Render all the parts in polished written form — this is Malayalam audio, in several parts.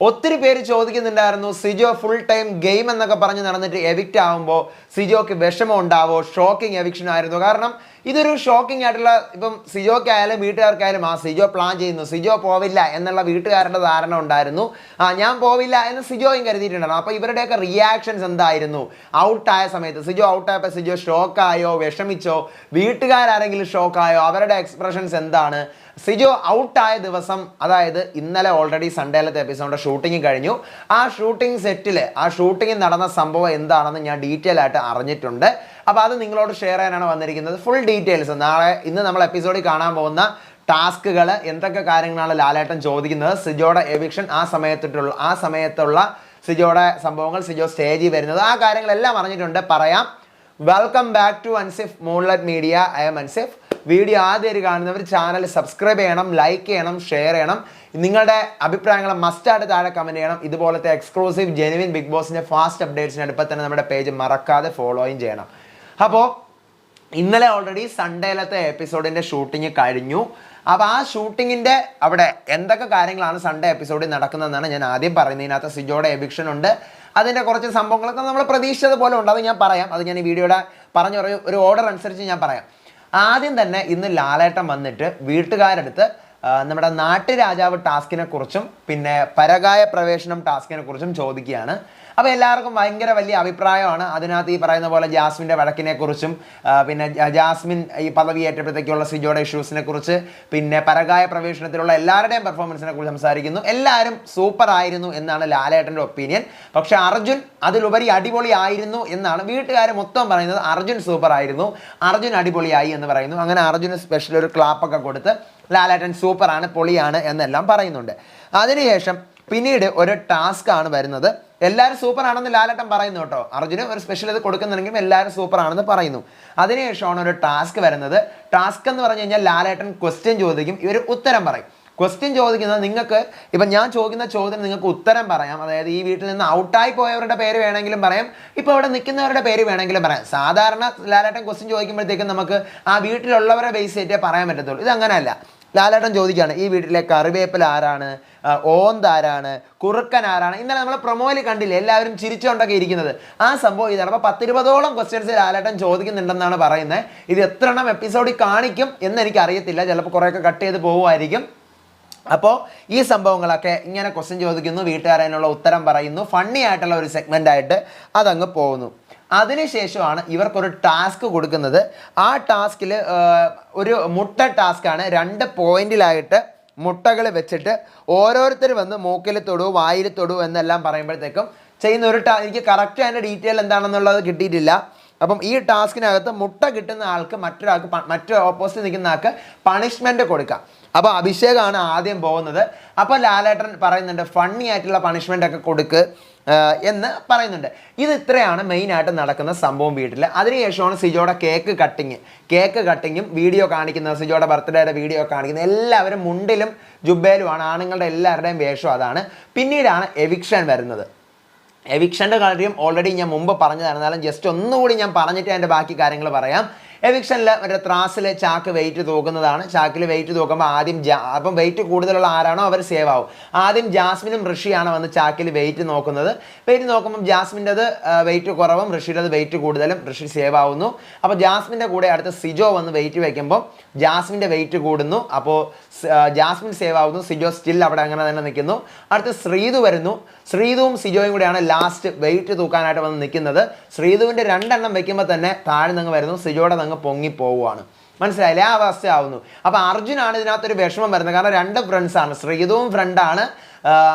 ഒത്തിരി പേര് ചോദിക്കുന്നുണ്ടായിരുന്നു സിജോ ഫുൾ ടൈം ഗെയിം എന്നൊക്കെ പറഞ്ഞ് നടന്നിട്ട് എവിക്റ്റ് ആകുമ്പോൾ സിജോക്ക് വിഷമം ഉണ്ടാവോ, ഷോക്കിംഗ് എവിക്ഷൻ ആയിരുന്നു. കാരണം ഇതൊരു ഷോക്കിംഗ് ആയിട്ടുള്ള, ഇപ്പം സിജോക്കായാലും വീട്ടുകാർക്കായാലും സിജോ പ്ലാൻ ചെയ്യുന്നു, സിജോ പോവില്ല എന്നുള്ള വീട്ടുകാരുടെ ധാരണ ഉണ്ടായിരുന്നു. ഞാൻ പോവില്ല എന്ന് സിജോയും കരുതിയിട്ടുണ്ടായിരുന്നു. അപ്പോൾ ഇവരുടെയൊക്കെ റിയാക്ഷൻസ് എന്തായിരുന്നു? ഔട്ടായ സമയത്ത് സിജോ ഔട്ടായപ്പോൾ സിജോ ഷോക്കായോ, വിഷമിച്ചോ, വീട്ടുകാരെങ്കിലും ഷോക്കായോ, അവരുടെ എക്സ്പ്രഷൻസ് എന്താണ്? സിജോ ഔട്ടായ ദിവസം, അതായത് ഇന്നലെ ഓൾറെഡി സൺഡേയിലത്തെ എപ്പിസോഡിൻ്റെ ഷൂട്ടിംഗ് കഴിഞ്ഞു. ആ ഷൂട്ടിംഗ് സെറ്റിൽ ഷൂട്ടിംഗ് നടന്ന സംഭവം എന്താണെന്ന് ഞാൻ ഡീറ്റെയിൽ ആയിട്ട് അറിഞ്ഞിട്ടുണ്ട്. അപ്പോൾ അത് നിങ്ങളോട് ഷെയർ ചെയ്യാനാണ് വന്നിരിക്കുന്നത്. ഫുൾ ഡീറ്റെയിൽസ് ഇന്ന് നമ്മൾ എപ്പിസോഡിൽ കാണാൻ പോകുന്ന ടാസ്കുകൾ, എന്തൊക്കെ കാര്യങ്ങളാണ് ലാലേട്ടൻ ചോദിക്കുന്നത്, സിജോയുടെ എവിക്ഷൻ, ആ സമയത്തുള്ള സിജോയുടെ സംഭവങ്ങൾ, സിജോ സ്റ്റേജിൽ വരുന്നത്, ആ കാര്യങ്ങളെല്ലാം അറിഞ്ഞിട്ടുണ്ട്. പറയാം. Welcome back to Ansif moonlight media. I'm Ansif. Video ആദ്യമായിട്ട് കാണുന്നവർ ചാനൽ സബ്സ്ക്രൈബ് ചെയ്യണം, ലൈക്ക് ചെയ്യണം, ഷെയർ ചെയ്യണം. നിങ്ങളുടെ അഭിപ്രായങ്ങൾ മസ്റ്റായിട്ട് താഴെ കമൻറ്റ് ചെയ്യണം. ഇതുപോലത്തെ എക്സ്ക്ലൂസീവ് ജെനുവിൻ ബിഗ് ബോസിൻ്റെ ഫാസ്റ്റ് അപ്ഡേറ്റ്സിന് അടുപ്പം തന്നെ നമ്മുടെ പേജ് മറക്കാതെ ഫോളോയും ചെയ്യണം. അപ്പോൾ ഇന്നലെ ഓൾറെഡി സൺഡേയിലത്തെ എപ്പിസോഡിൻ്റെ ഷൂട്ടിംഗ് കഴിഞ്ഞു. അപ്പോൾ ആ ഷൂട്ടിങ്ങിൻ്റെ അവിടെ എന്തൊക്കെ കാര്യങ്ങളാണ് സൺഡേ എപ്പിസോഡിൽ നടക്കുന്നതെന്നാണ് ഞാൻ ആദ്യം പറയുന്നത്. ഇതിനകത്ത് സിജോയുടെ എവിക്ഷൻ ഉണ്ട്, അതിൻ്റെ കുറച്ച് സംഭവങ്ങളൊക്കെ നമ്മൾ പ്രതീക്ഷിച്ചതുപോലെ ഉണ്ട്. അത് ഞാൻ പറയാം. അത് ഞാൻ ഈ വീഡിയോയുടെ ഒരു ഓർഡർ അനുസരിച്ച് ഞാൻ പറയാം. ആദ്യം തന്നെ ഇന്ന് ലാലേട്ടൻ വന്നിട്ട് വീട്ടുകാരടുത്ത് നമ്മുടെ നാട്ടുരാജാവ് ടാസ്കിനെ കുറിച്ചും പിന്നെ പരകായ പ്രവേശനം ടാസ്കിനെ കുറിച്ചും ചോദിക്കുകയാണ്. അപ്പോൾ എല്ലാവർക്കും ഭയങ്കര വലിയ അഭിപ്രായമാണ്. അതിനകത്ത് ഈ പറയുന്ന പോലെ ജാസ്മിൻ്റെ വഴക്കിനെ കുറിച്ചും പിന്നെ ജാസ്മിൻ ഈ പദവി ഏറ്റപ്പോഴത്തേക്കുള്ള സിജോയുടെ ഇഷ്യൂസിനെ കുറിച്ച്, പിന്നെ പരകായ പ്രവേശനത്തിലുള്ള എല്ലാവരുടെയും പെർഫോമൻസിനെ കുറിച്ച് സംസാരിക്കുന്നു. എല്ലാവരും സൂപ്പർ ആയിരുന്നു എന്നാണ് ലാലേട്ടൻ്റെ ഒപ്പീനിയൻ. പക്ഷെ അർജുൻ അതിലുപരി അടിപൊളി ആയിരുന്നു എന്നാണ് വീട്ടുകാർ മൊത്തം പറയുന്നത്. അർജുൻ സൂപ്പർ ആയിരുന്നു, അർജുൻ അടിപൊളിയായി എന്ന് പറയുന്നു. അങ്ങനെ അർജുന് സ്പെഷ്യൽ ഒരു ക്ലാപ്പൊക്കെ കൊടുത്ത് ലാലേട്ടൻ സൂപ്പറാണ്, പൊളിയാണ് എന്നെല്ലാം പറയുന്നുണ്ട്. അതിനുശേഷം പിന്നീട് ഒരു ടാസ്ക് ആണ് വരുന്നത്. എല്ലാവരും സൂപ്പർ ആണെന്ന് ലാലേട്ടൻ പറയുന്നു കേട്ടോ. അർജുന് ഒരു സ്പെഷ്യൽ ഇത് കൊടുക്കുന്നുണ്ടെങ്കിലും എല്ലാവരും സൂപ്പർ ആണെന്ന് പറയുന്നു. അതിനുശേഷമാണ് ഒരു ടാസ്ക് വരുന്നത്. ടാസ്ക് എന്ന് പറഞ്ഞു കഴിഞ്ഞാൽ ലാലേട്ടൻ ക്വസ്റ്റ്യൻ ചോദിക്കും, ഇവർ ഉത്തരം പറയും. ക്വസ്റ്റ്യൻ ചോദിക്കുന്നത് നിങ്ങൾക്ക്, ഇപ്പം ഞാൻ ചോദിക്കുന്ന ചോദ്യം നിങ്ങൾക്ക് ഉത്തരം പറയാം. അതായത് ഈ വീട്ടിൽ നിന്ന് ഔട്ടായി പോയവരുടെ പേര് വേണമെങ്കിലും പറയാം, ഇപ്പോൾ ഇവിടെ നിൽക്കുന്നവരുടെ പേര് വേണമെങ്കിലും പറയാം. സാധാരണ ലാലേട്ടൻ ക്വസ്റ്റ്യൻ ചോദിക്കുമ്പോഴത്തേക്കും നമുക്ക് ആ വീട്ടിലുള്ളവരെ ബേസ് ചെയ്തേ പറയാൻ പറ്റത്തുള്ളൂ. ഇത് അങ്ങനെയല്ല. ലാലേട്ടൻ ചോദിക്കുകയാണ്, ഈ വീട്ടിലെ കറിവേപ്പില ആരാണ്, ഓന്ത് ആരാണ്, കുറുക്കൻ ആരാണ്. ഇന്നലെ നമ്മൾ പ്രൊമോയിൽ കണ്ടില്ലേ എല്ലാവരും ചിരിച്ചുകൊണ്ടൊക്കെ ഇരിക്കുന്നത്. ആ സംഭവം ഇതാണ്. അപ്പോൾ 10-20ഓളം ക്വസ്റ്റ്യൻസ് ലാലേട്ടൻ ചോദിക്കുന്നുണ്ടെന്നാണ് പറയുന്നത്. ഇത് എത്ര എണ്ണം എപ്പിസോഡിൽ കാണിക്കും എന്ന് എനിക്കറിയത്തില്ല. ചിലപ്പോൾ കുറേയൊക്കെ കട്ട് ചെയ്ത് പോകുമായിരിക്കും. അപ്പോൾ ഈ സംഭവങ്ങളൊക്കെ ഇങ്ങനെ ക്വസ്റ്റ്യൻ ചോദിക്കുന്നു, വീട്ടുകാരതിനുള്ള ഉത്തരം പറയുന്നു. ഫണ്ണി ആയിട്ടുള്ള ഒരു സെഗ്മെൻ്റായിട്ട് അതങ്ങ് പോകുന്നു. അതിനുശേഷമാണ് ഇവർക്കൊരു ടാസ്ക് കൊടുക്കുന്നത്. ആ ടാസ്കിൽ ഒരു മുട്ട ടാസ്ക്കാണ്. 2 പോയിന്റിലായിട്ട് മുട്ടകൾ വെച്ചിട്ട് ഓരോരുത്തർ വന്ന് മൂക്കിൽ തൊടൂ, വായിൽ തൊടൂ എന്നെല്ലാം പറയുമ്പോഴത്തേക്കും ചെയ്യുന്ന ഒരു എനിക്ക് കറക്റ്റ് അതിൻ്റെ ഡീറ്റെയിൽ എന്താണെന്നുള്ളത് കിട്ടിയിട്ടില്ല. അപ്പം ഈ ടാസ്കിനകത്ത് മുട്ട കിട്ടുന്ന ആൾക്ക് മറ്റൊരു ഓപ്പോസിറ്റ് നിൽക്കുന്ന ആൾക്ക് പണിഷ്മെൻറ്റ് കൊടുക്കാം. അപ്പോൾ അഭിഷേകാണ് ആദ്യം പോകുന്നത്. അപ്പോൾ ലാലേട്ടൻ പറയുന്നുണ്ട് ഫണ്ണി ആയിട്ടുള്ള പണിഷ്മെൻ്റ് ഒക്കെ കൊടുക്ക് എന്ന് പറയുന്നുണ്ട്. ഇത് ഇത്രയാണ് മെയിനായിട്ട് നടക്കുന്ന സംഭവം വീട്ടിൽ. അതിനുശേഷമാണ് സിജോയുടെ കേക്ക് കട്ടിങ്ങും വീഡിയോ കാണിക്കുന്നത്. സിജോയുടെ ബർത്ത്ഡേയുടെ വീഡിയോ കാണിക്കുന്നത്. എല്ലാവരും മുണ്ടിലും ജുബയിലുമാണ്. ആണുങ്ങളുടെ എല്ലാവരുടെയും വേഷം അതാണ്. പിന്നീടാണ് എവിക്ഷൻ വരുന്നത്. എവിക്ഷൻ്റെ കാര്യം ഓൾറെഡി ഞാൻ മുമ്പ് പറഞ്ഞതാണ്. എന്നാലും ജസ്റ്റ് ഒന്നുകൂടി ഞാൻ പറഞ്ഞിട്ട് അതിൻ്റെ ബാക്കി കാര്യങ്ങൾ പറയാം. എവിക്ഷനിൽ മറ്റേ ത്രാസിൽ ചാക്ക് വെയിറ്റ് തൂക്കുന്നതാണ്. ചാക്കിൽ വെയിറ്റ് തൂക്കുമ്പോൾ ആദ്യം അപ്പം വെയിറ്റ് കൂടുതലുള്ള ആരാണോ അവർ സേവ് ആവും. ആദ്യം ജാസ്മിനും ഋഷിയാണ് വന്ന് ചാക്കിൽ വെയിറ്റ് നോക്കുന്നത്. വെയിറ്റ് നോക്കുമ്പോൾ ജാസ്മിൻ്റെത് വെയിറ്റ് കുറവും, ഋഷിയുടേത് വെയിറ്റ് കൂടുതലും. ഋഷി സേവ് ആവുന്നു. അപ്പോൾ ജാസ്മിൻ്റെ കൂടെ അടുത്ത് സിജോ വന്ന് വെയിറ്റ് വയ്ക്കുമ്പോൾ ജാസ്മിൻ്റെ വെയിറ്റ് കൂടുന്നു. അപ്പോൾ ജാസ്മിൻ സേവ് ആവുന്നു. സിജോ സ്റ്റിൽ അവിടെ അങ്ങനെ തന്നെ നിൽക്കുന്നു. അടുത്ത് ശ്രീതു വരുന്നു. ശ്രീതുവും സിജോയും കൂടെയാണ് ലാസ്റ്റ് വെയിറ്റ് തൂക്കാനായിട്ട് വന്ന് നിൽക്കുന്നത്. ശ്രീതുവിൻ്റെ 2 എണ്ണം വെക്കുമ്പോൾ തന്നെ താഴെ നിന്ന് വരുന്നു. സിജോയുടെ അങ്ങ് പൊങ്ങിപ്പോവുകയാണ്. മനസ്സിലായില്ലേ? ആ അവസ്ഥയാവുന്നു. അപ്പോൾ അർജുനാണ് ഇതിനകത്തൊരു വിഷമം വരുന്നത്. കാരണം 2 ഫ്രണ്ട്സാണ്. ശ്രീതുവും ഫ്രണ്ടാണ്,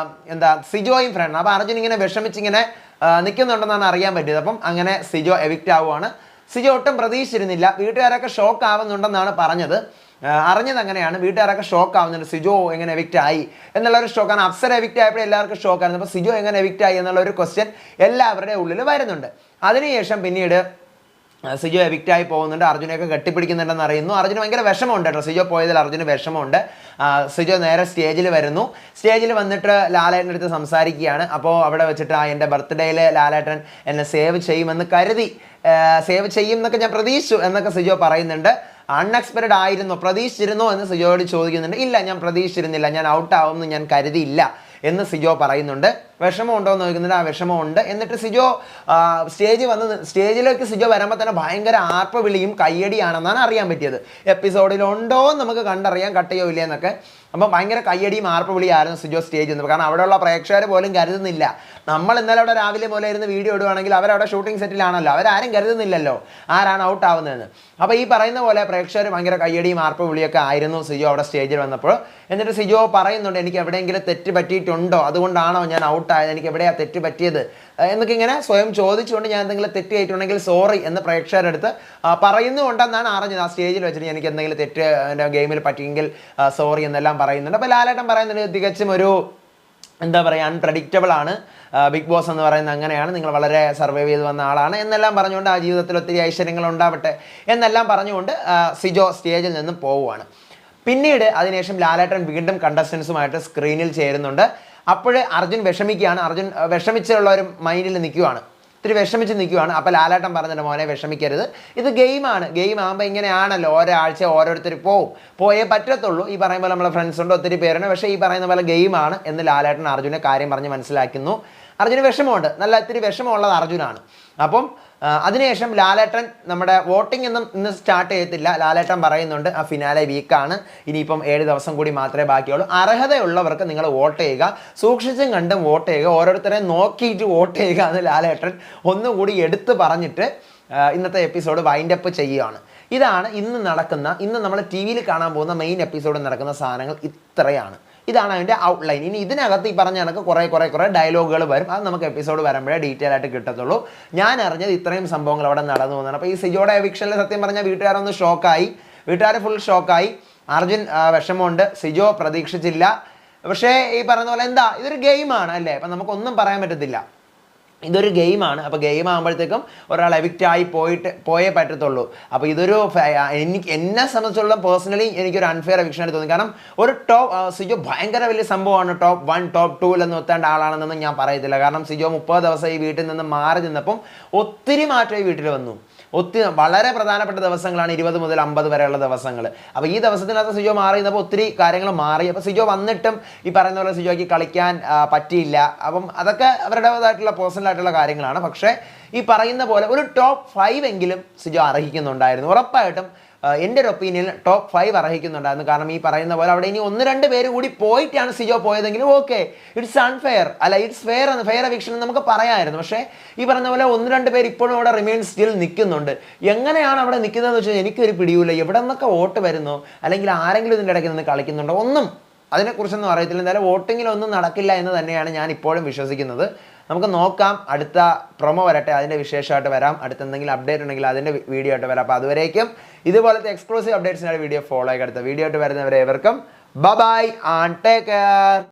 സിജോയും ഫ്രണ്ടാണ്. അപ്പോൾ അർജുൻ ഇങ്ങനെ വിഷമിച്ചിങ്ങനെ നിൽക്കുന്നുണ്ടെന്നാണ് അറിയാൻ പറ്റിയത്. അപ്പം അങ്ങനെ സിജോ എവിക്റ്റ് ആവുകയാണ്. സിജോ ഒട്ടും പ്രതീക്ഷിച്ചിരുന്നില്ല. വീട്ടുകാരൊക്കെ ഷോക്ക് ആവുന്നുണ്ടെന്നാണ് പറഞ്ഞത്. അറിഞ്ഞത് അങ്ങനെയാണ്. വീട്ടുകാരൊക്കെ ഷോക്ക് ആവുന്നുണ്ട്, സിജോ എങ്ങനെ എവിക്റ്റ് ആയി എന്നുള്ളൊരു ഷോക്കാണ്. അപ്സര എവിക്റ്റ് ആയപ്പോഴും എല്ലാവർക്കും ഷോക്കായിരുന്നു. അപ്പോൾ സിജോ എങ്ങനെ എവിക്റ്റ് ആയി എന്നുള്ളൊരു ക്വസ്റ്റ്യൻ എല്ലാവരുടെയും ഉള്ളിൽ വരുന്നുണ്ട്. അതിനുശേഷം പിന്നീട് സിജോ എവിക്റ്റായി പോകുന്നുണ്ട്. അർജുനെയൊക്കെ കെട്ടിപ്പിടിക്കുന്നുണ്ടെന്ന് അറിയുന്നു. അർജുന് ഭയങ്കര വിഷമമുണ്ട് കേട്ടോ. സിജോ പോയതിൽ അർജുന് വിഷമമുണ്ട്. സിജോ നേരെ സ്റ്റേജിൽ വരുന്നു. സ്റ്റേജിൽ വന്നിട്ട് ലാലേട്ടൻ്റെ അടുത്ത് സംസാരിക്കുകയാണ്. അപ്പോൾ അവിടെ വെച്ചിട്ട് എൻ്റെ ബർത്ത്ഡേയിൽ ലാലേട്ടൻ എന്നെ സേവ് ചെയ്യുമെന്ന് കരുതി, സേവ് ചെയ്യും എന്നൊക്കെ ഞാൻ പ്രതീക്ഷിച്ചു എന്നൊക്കെ സിജോ പറയുന്നുണ്ട്. അൺഎക്സ്പെക്റ്റഡ് ആയിരുന്നോ, പ്രതീക്ഷിച്ചിരുന്നോ എന്ന് സിജോയോട് ചോദിക്കുന്നുണ്ട്. ഇല്ല, ഞാൻ പ്രതീക്ഷിച്ചിരുന്നില്ല, ഞാൻ ഔട്ടാവുമെന്ന് ഞാൻ കരുതിയില്ല എന്ന് സിജോ പറയുന്നുണ്ട്. വിഷമം ഉണ്ടോ എന്ന് ചോദിക്കുന്നുണ്ട്. ആ വിഷമമുണ്ട്. എന്നിട്ട് സിജോ സ്റ്റേജിലേക്ക് സിജോ വരുമ്പോൾ തന്നെ ഭയങ്കര ആർപ്പവിളിയും കയ്യടിയാണെന്നാണ് അറിയാൻ പറ്റിയത്. എപ്പിസോഡിലുണ്ടോ എന്ന് നമുക്ക് കണ്ടറിയാം, കട്ടയോ ഇല്ലേ എന്നൊക്കെ. അപ്പം ഭയങ്കര കയ്യടിയും ആർപ്പവിളിയായിരുന്നു സിജോ സ്റ്റേജിൽ നിന്ന്. കാരണം അവിടെയുള്ള പ്രേക്ഷകർ പോലും കരുതുന്നില്ല. നമ്മൾ ഇന്നലെ അവിടെ രാവിലെ പോലെ ഇരുന്ന് വീഡിയോ ഇടുവാണെങ്കിൽ അവരവിടെ ഷൂട്ടിംഗ് സെറ്റിലാണല്ലോ, അവരാരും കരുതുന്നില്ലല്ലോ ആരാണ് ഔട്ട് ആവുന്നതെന്ന്. അപ്പോൾ ഈ പറയുന്ന പോലെ പ്രേക്ഷകർ ഭയങ്കര കയ്യടിയും ആർപ്പവിളിയൊക്കെ ആയിരുന്നു സിജോ അവിടെ സ്റ്റേജിൽ വന്നപ്പോൾ. എന്നിട്ട് സിജോ പറയുന്നുണ്ട്, എനിക്ക് എവിടെയെങ്കിലും തെറ്റ് പറ്റിയിട്ടുണ്ടോ, അതുകൊണ്ടാണോ ഞാൻ ഔട്ടായത്, എനിക്ക് എവിടെയാണ് തെറ്റ് പറ്റിയത് എന്നൊക്കെ ഇങ്ങനെ സ്വയം ചോദിച്ചുകൊണ്ട് ഞാൻ എന്തെങ്കിലും തെറ്റ് ചെയ്തിട്ടുണ്ടെങ്കിൽ സോറി എന്ന് പ്രേക്ഷകരുടെ അടുത്ത് പറയുന്നുണ്ടെന്നാണ് അറിഞ്ഞത്. ആ സ്റ്റേജിൽ വെച്ചിട്ട് എനിക്ക് എന്തെങ്കിലും തെറ്റ് എൻ്റെ ഗെയിമിൽ പറ്റിയെങ്കിൽ സോറി എന്നെല്ലാം പറയുന്നുണ്ട്. അപ്പോൾ ലാലേട്ടൻ പറയുന്നുണ്ട്, തികച്ചും ഒരു എന്താ പറയുക, അൺപ്രഡിക്റ്റബിൾ ആണ് ബിഗ് ബോസ് എന്ന് പറയുന്നത്, അങ്ങനെയാണ്, നിങ്ങൾ വളരെ സർവൈവ് ചെയ്ത് വന്ന ആളാണ് എന്നെല്ലാം പറഞ്ഞുകൊണ്ട്, ആ ജീവിതത്തിൽ ഒത്തിരി ഐശ്വര്യങ്ങൾ ഉണ്ടാവട്ടെ എന്നെല്ലാം പറഞ്ഞുകൊണ്ട് സിജോ സ്റ്റേജിൽ നിന്നും പോവുകയാണ്. പിന്നീട് അതിനുശേഷം ലാലേട്ടൻ വീണ്ടും കണ്ടസ്റ്റൻസുമായിട്ട് സ്ക്രീനിൽ ചേരുന്നുണ്ട്. അപ്പോഴേ അർജുൻ വിഷമിക്കുകയാണ്. അർജുൻ വിഷമിച്ചുള്ള ഒരു മൈൻഡിൽ നിൽക്കുകയാണ്, ഇത്തിരി വിഷമിച്ച് നിൽക്കുകയാണ്. അപ്പോൾ ലാലേട്ടൻ പറഞ്ഞിട്ട്, മോനെ വിഷമിക്കരുത്, ഇത് ഗെയിമാണ്, ഗെയിം ആകുമ്പോൾ ഇങ്ങനെയാണല്ലോ, ഓരോ ഓരോരുത്തർ പോയേ പറ്റത്തുള്ളൂ. ഈ പറയുന്ന പോലെ നമ്മളെ ഫ്രണ്ട്സ് ഉണ്ട്, ഒത്തിരി പേരുണ്ട്, പക്ഷേ ഈ പറയുന്ന പോലെ ഗെയിമാണ് എന്ന് ലാലേട്ടൻ അർജുനെ കാര്യം പറഞ്ഞ് മനസ്സിലാക്കുന്നു. അർജുന് വിഷമമുണ്ട്, നല്ല ഇത്തിരി വിഷമമുള്ളത് അർജുനാണ്. അപ്പം അതിനുശേഷം ലാലേട്ടൻ നമ്മുടെ വോട്ടിംഗ് ഒന്നും ഇന്ന് സ്റ്റാർട്ട് ചെയ്യത്തില്ല. ലാലേട്ടൻ പറയുന്നുണ്ട്, ആ ഫിനാലെ വീക്കാണ്, ഇനിയിപ്പം 7 ദിവസം കൂടി മാത്രമേ ബാക്കിയുള്ളൂ, അർഹതയുള്ളവർക്ക് നിങ്ങൾ വോട്ട് ചെയ്യുക, സൂക്ഷിച്ചും കണ്ടും വോട്ട് ചെയ്യുക, ഓരോരുത്തരെ നോക്കിയിട്ട് വോട്ട് ചെയ്യുക എന്ന് ലാലേട്ടൻ ഒന്നുകൂടി എടുത്തു പറഞ്ഞിട്ട് ഇന്നത്തെ എപ്പിസോഡ് വൈൻഡപ്പ് ചെയ്യുകയാണ്. ഇതാണ് ഇന്ന് നമ്മൾ ടി വിയിൽ കാണാൻ പോകുന്ന മെയിൻ എപ്പിസോഡിൽ നടക്കുന്ന സാധനങ്ങൾ ഇത്രയാണ്. ഇതാണ് അതിൻ്റെ ഔട്ട്ലൈൻ. ഇനി ഇതിനകത്ത് ഈ പറഞ്ഞ കണക്ക് കുറേ ഡയലോഗുകൾ വരും. അത് നമുക്ക് എപ്പിസോഡ് വരുമ്പോഴേ ഡീറ്റെയിൽ ആയിട്ട് കിട്ടത്തുള്ളൂ. ഞാൻ അറിഞ്ഞത് ഇത്രയും സംഭവങ്ങൾ അവിടെ നടന്നു പോകുന്നതാണ്. അപ്പോൾ ഈ സിജോയുടെ എവിക്ഷനിൽ സത്യം പറഞ്ഞാൽ വീട്ടുകാരൊന്ന് ഷോക്കായി, വീട്ടുകാർ ഫുൾ ഷോക്കായി. അർജുൻ വിഷമമുണ്ട്, സിജോ പ്രതീക്ഷിച്ചില്ല. പക്ഷേ ഈ പറയുന്ന പോലെ എന്താ, ഇതൊരു ഗെയിമാണ് അല്ലേ, അപ്പം നമുക്കൊന്നും പറയാൻ പറ്റത്തില്ല. ഇതൊരു ഗെയിമാണ്. അപ്പോൾ ഗെയിം ആകുമ്പോഴത്തേക്കും ഒരാൾ എവിക്റ്റായി പോയേ പറ്റത്തുള്ളൂ. അപ്പോൾ ഇതൊരു എന്നെ സംബന്ധിച്ചുള്ള പേഴ്സണലി എനിക്കൊരു അൺഫെയർ എവിക്ഷൻ ആയിട്ട് തോന്നി. കാരണം ഒരു സിജോ ഭയങ്കര വലിയ സംഭവമാണ്, ടോപ്പ് 1 ടോപ്പ് 2 എന്ന് എത്തേണ്ട ആളാണെന്നൊന്നും ഞാൻ പറയത്തില്ല. കാരണം സിജോ 30 ദിവസം ഈ വീട്ടിൽ നിന്ന് മാറി നിന്നപ്പം ഒത്തിരി മാറ്റം ഈ വീട്ടിൽ വന്നു. വളരെ പ്രധാനപ്പെട്ട ദിവസങ്ങളാണ് 20 മുതൽ 50 വരെയുള്ള ദിവസങ്ങൾ. അപ്പോൾ ഈ ദിവസത്തിനകത്ത് സിജോ മാറി നിന്നപ്പോൾ ഒത്തിരി കാര്യങ്ങൾ മാറി. അപ്പോൾ സിജോ വന്നിട്ടും ഈ പറയുന്ന പോലെ സിജോയ്ക്ക് കളിക്കാൻ പറ്റിയില്ല. അപ്പം അതൊക്കെ അവരുടേതായിട്ടുള്ള പേഴ്സണലായിട്ടുള്ള കാര്യങ്ങളാണ്. പക്ഷേ ഈ പറയുന്ന പോലെ ഒരു ടോപ്പ് 5 എങ്കിലും സിജോ അർഹിക്കുന്നുണ്ടായിരുന്നു. ഉറപ്പായിട്ടും എൻ്റെ ഒരു ഒപ്പീനിയൻ ടോപ്പ് 5 അർഹിക്കുന്നുണ്ടായിരുന്നു. കാരണം ഈ പറയുന്ന പോലെ അവിടെ ഇനി 1-2 പേര് കൂടി പോയിട്ടാണ് സിജോ പോയതെങ്കിലും ഓക്കെ, ഇറ്റ്സ് അൺഫെയർ അല്ല, ഇറ്റ്സ് ഫെയർ എവിക്ഷൻ എന്ന് നമുക്ക് പറയാമായിരുന്നു. പക്ഷേ ഈ പറഞ്ഞ പോലെ 1-2 പേര് ഇപ്പോഴും അവിടെ റിമെയിൻ സ്റ്റിൽ നിൽക്കുന്നുണ്ട്. എങ്ങനെയാണ് അവിടെ നിൽക്കുന്നതെന്ന് വെച്ചാൽ എനിക്കൊരു പിടിയില്ല. എവിടെ നിന്നൊക്കെ വോട്ട് വരുന്നു, അല്ലെങ്കിൽ ആരെങ്കിലും ഇതിൻ്റെ ഇടയ്ക്ക് നിന്ന് കളിക്കുന്നുണ്ടോ, ഒന്നും അതിനെക്കുറിച്ചൊന്നും അറിയത്തില്ല. എന്തായാലും വോട്ടിങ്ങിലൊന്നും നടക്കില്ല എന്ന് തന്നെയാണ് ഞാൻ ഇപ്പോഴും വിശ്വസിക്കുന്നത്. നമുക്ക് നോക്കാം, അടുത്ത പ്രൊമോ വരട്ടെ, അതിൻ്റെ വിശേഷമായിട്ട് വരാം. അടുത്ത എന്തെങ്കിലും അപ്ഡേറ്റ് ഉണ്ടെങ്കിൽ അതിൻ്റെ വീഡിയോ ആയിട്ട് വരാം. അപ്പോൾ അതുവരേക്കും ഇതുപോലത്തെ എക്സ്ക്ലൂസീവ് അപ്ഡേറ്റ്സിനായിട്ട് വീഡിയോ ഫോളോ ആയി. അടുത്ത വീഡിയോ ആയിട്ട് വരുന്നവരെ ഏവർക്കും ബൈ ആൻഡ് ടേക്ക് കെയർ.